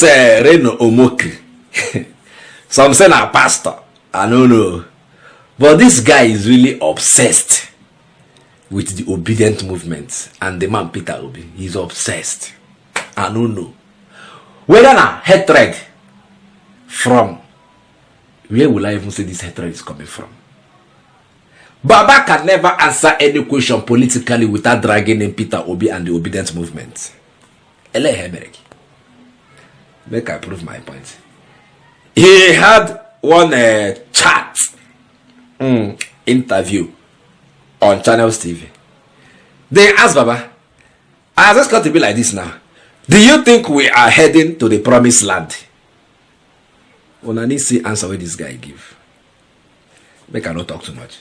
this Reno Omokri, some say na pastor, I don't know, but this guy is really obsessed with the obedient movement, and the man Peter Obi, he's obsessed. I don't know whether na hatred from, where will I even say this hatred is coming from? Baba can never answer any question politically without dragging in Peter Obi and the obedient movement. Make I prove my point. He had one chat interview on Channels TV. They asked Baba, has this got to be like this now? Do you think we are heading to the promised land? Well, I need to see answer what this guy give. Make I not talk too much.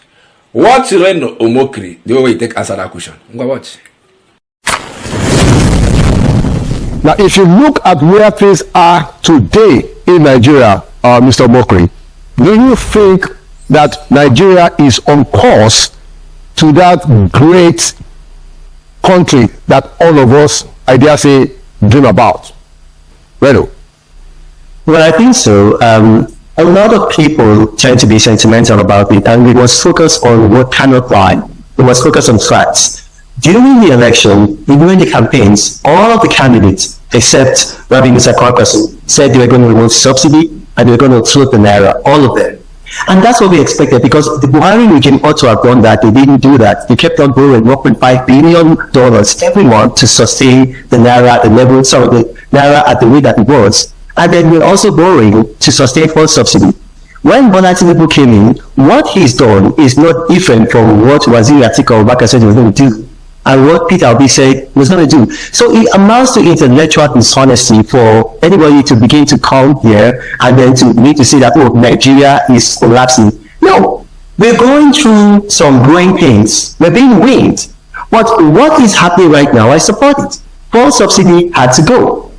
Watch Reno Omokri, the way you take answer that question. Go watch. Now, if you look at where things are today in Nigeria, Mr. Omokri, do you think that Nigeria is on course to that great country that all of us, I dare say, dream about? Reno? Well, I think so. A lot of people tend to be sentimental about it, and we must focus on what cannot lie. We must focus on facts. During the election, during the campaigns, all of the candidates, except Rabi Musa Kwankwaso, said they were going to remove subsidy and they were going to float the naira, all of them. And that's what we expected, because the Buhari regime ought to have done that. They didn't do that. They kept on borrowing $1.5 billion every month to sustain the naira at the level, so the naira at the way that it was. And then we're also borrowing to sustain fuel subsidy. When Bola Tinubu came in, what he's done is not different from what Waziri Atiku Abubakar said he was going to do, and what Peter Obi said he was going to do. So it amounts to intellectual dishonesty for anybody to begin to come here and then to need to say that, oh, Nigeria is collapsing. No, we're going through some growing pains. We're being weaned. But what is happening right now, I support it. Fuel subsidy had to go.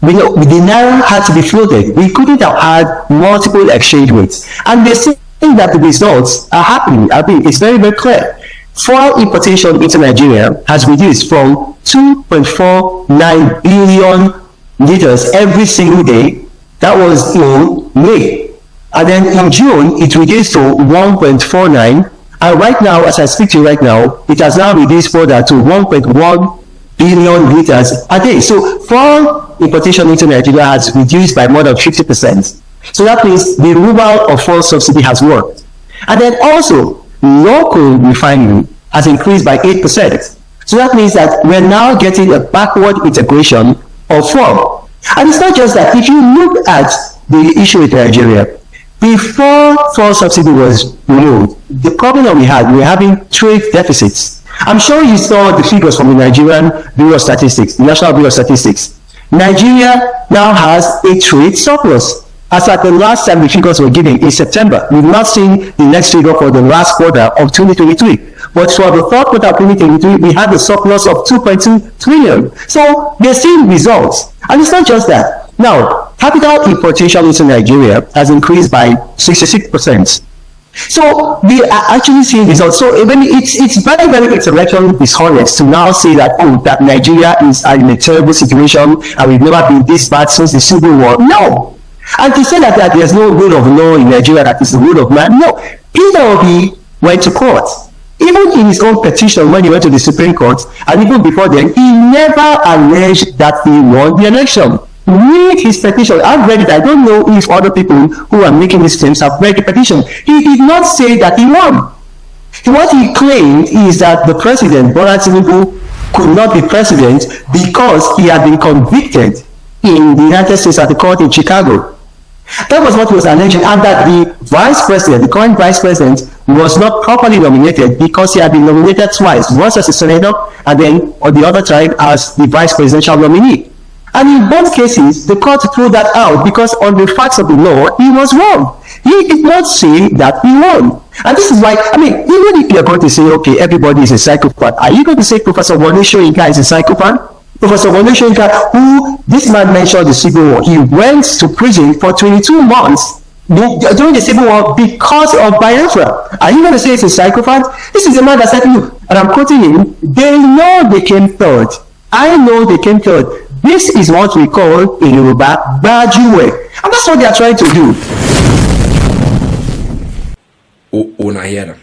The naira had to be floated. We couldn't have had multiple exchange rates. And we're seeing that the results are happening. I mean, it's very, very clear. Fuel importation into Nigeria has reduced from 2.49 billion liters every single day. That was in May. And then in June, it reduced to 1.49. And right now, as I speak to you right now, it has now reduced further to 1.1 billion liters a day. So fuel importation into Nigeria has reduced by more than 50%. So that means the removal of fuel subsidy has worked. And then also, local refining has increased by 8%. So that means that we're now getting a backward integration of fuel. And it's not just that. If you look at the issue with Nigeria, before fuel subsidy was removed, the problem that we were having trade deficits. I'm sure you saw the figures from the Nigerian Bureau of Statistics, the National Bureau of Statistics. Nigeria now has a trade surplus. As at the last time the figures were given in September, we've not seen the next figure for the last quarter of 2023. But for the third quarter of 2023, we had a surplus of 2.2 trillion. So we're seeing results. And it's not just that. Now, capital importation into Nigeria has increased by 66%. So we are actually seeing results. So even it's very, very intellectually dishonest to now say that, oh, that Nigeria is in a terrible situation and we've never been this bad since the Civil War. No. And to say that there's no rule of law in Nigeria, that is the rule of man. No. Peter Obi went to court. Even in his own petition when he went to the Supreme Court, and even before then, he never alleged that he won the election. Read his petition. I've read it. I don't know if other people who are making these claims have read the petition. He did not say that he won. What he claimed is that the president, Bola Tinubu, could not be president because he had been convicted in the United States at the court in Chicago. That was what he was alleging, and that the vice president, the current vice president, was not properly nominated because he had been nominated twice, once as a senator and then on the other time as the vice presidential nominee. And in both cases, the court threw that out because on the facts of the law, he was wrong. He did not say that he won. And this is why, I mean, even if you're going to say, okay, everybody is a psychopath, are you going to say Professor Wole Soyinka is a psychopath? Professor Wole Soyinka, who this man mentioned the Civil War, he went to prison for 22 months during the Civil War because of Biafra. Are you going to say it's a psychopath? This is a man that said, look, and I'm quoting him, they know they came third. I know they came third. This is what we call in Yoruba Bajuwe. And that's what they are trying to do. Una hear them.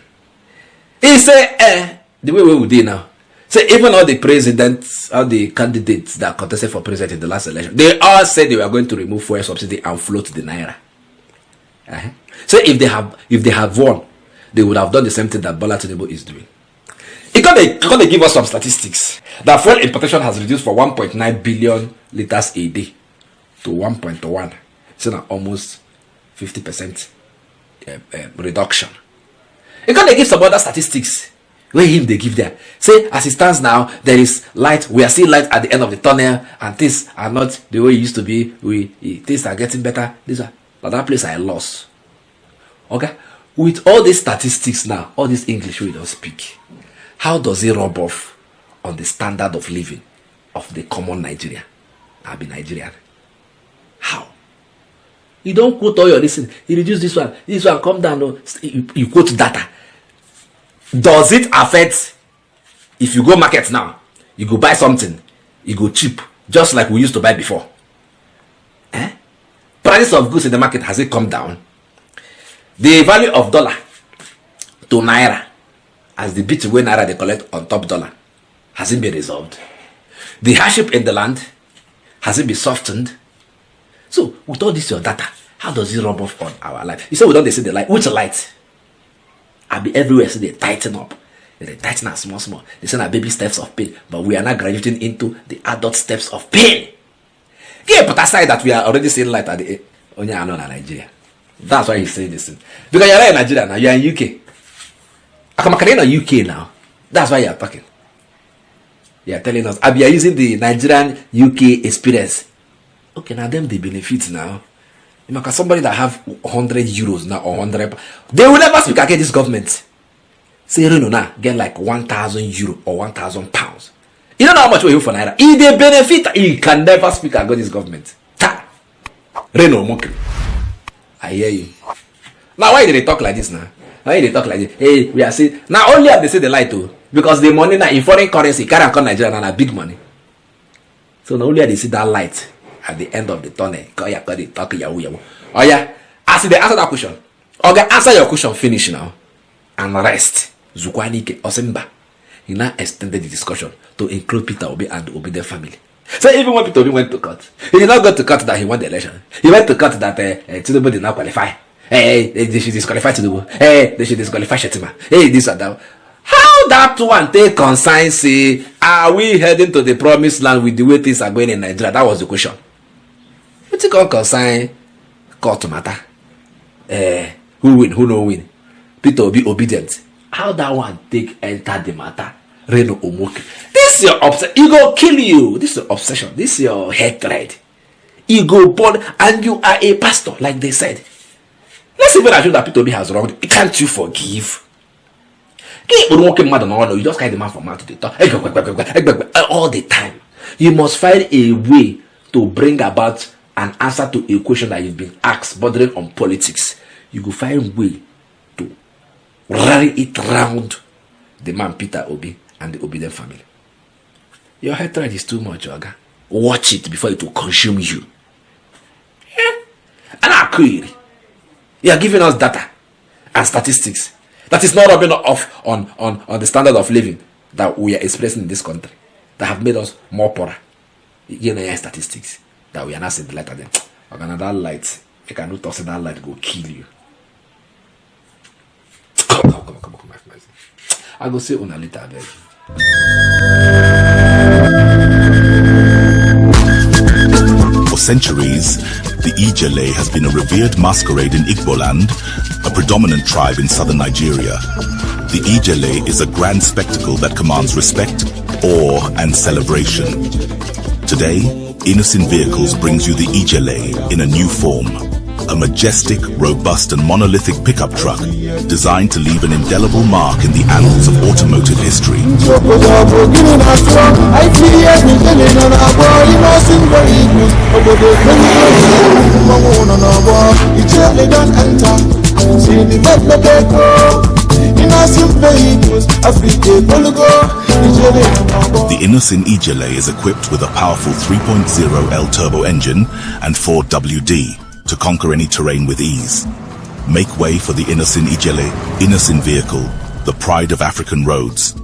He say, the way we do now. Say even all the presidents, all the candidates that contested for president in the last election, they all said they were going to remove fuel subsidy and float the naira. So if they have won, they would have done the same thing that Bola Tinubu is doing. He gonna give us some statistics that fuel importation has reduced from 1.9 billion liters a day to 1.1. So now almost 50% reduction. He gonna give some other statistics where him they give there. Say as it stands now, there is light. We are seeing light at the end of the tunnel, and things are not the way it used to be. Things are getting better. But that place I lost. Okay, with all these statistics now, all this English we don't speak. How does it rub off on the standard of living of the common Nigerian? I'll be Nigerian. How? You don't quote all your listen. You reduce this one come down. No, you quote data. Does it affect if you go market now? You go buy something, you go cheap, just like we used to buy before. Prices of goods in the market, has it come down? The value of dollar to naira, as the bit way naira they collect on top dollar, has it been resolved? The hardship in the land, has it been softened? So with all this your data, how does it rub off on our life? You say we don't see the light. Which light? I be everywhere, so they tighten up. They tighten up small. They say baby steps of pain, but we are now graduating into the adult steps of pain. Yeah, but aside that we are already seeing light at the Onya Anon in Nigeria. That's why he's saying this thing. Because you're not in Nigeria now, you're in UK. I'm in UK now. That's why you're talking. You're telling us, you are using the Nigerian UK experience. Okay, now them they benefit now. Because somebody that have 100 euros now or 100, they will never speak against this government. Say Reno now get like 1,000 euro or 1,000 pounds. You don't know how much we have for naira. If they benefit, he can never speak against this government. Ta! Reno Omokri. I hear you. Now why did they talk like this now? Why did they talk like this? Hey, we are saying now only have they say the lie too. Because the money now in foreign currency carry on Nigeria now big money. So now only have they see that light at the end of the tunnel. Oh yeah. As they answer that question. Okay, answer your question, finish now. And rest. Zukwanike Osemba. He now extended the discussion to include Peter Obi and Obi their family. So even when Peter Obi went to court, he did not go to court that he won the election. He went to court that Tinubu did not qualify. They should disqualify Tinubu. They should disqualify Shetima. This or that. How that one take concern say, are we heading to the promised land with the way things are going in Nigeria? That was the question. What you call concern court matter? Who win, who no win? Peter Obi obedient. How that one take enter the matter? Reno Omokri. This is your obsession. It go kill you. This is your obsession. This is your hatred. It go burn, and you are a pastor, like they said. Let's even assume that Peter Obi has wronged. Can't you forgive? You just carry the man from mouth to the top all the time. You must find a way to bring about an answer to a question that you've been asked, bordering on politics. You go find a way to rally it round the man Peter Obi and the Obi family. Your hatred is too much, Oga. Watch it before it will consume you. And I query. You are giving us data and statistics that is not rubbing off on the standard of living that we are expressing in this country, that have made us more poorer. You know, statistics that we are not seeing the light of them. Okay, that light, you cannot toss that light go kill you. Come. I go say una later, I beg. For centuries, the Ijele has been a revered masquerade in Igbo land, a predominant tribe in southern Nigeria. The Ijele is a grand spectacle that commands respect, awe, and celebration. Today, Innoson Vehicles brings you the Ijele in a new form. A majestic, robust, and monolithic pickup truck designed to leave an indelible mark in the annals of automotive history. The Innoson Ijele is equipped with a powerful 3.0L turbo engine and 4WD to conquer any terrain with ease. Make way for the Innoson Ijele, Innoson vehicle, the pride of African roads.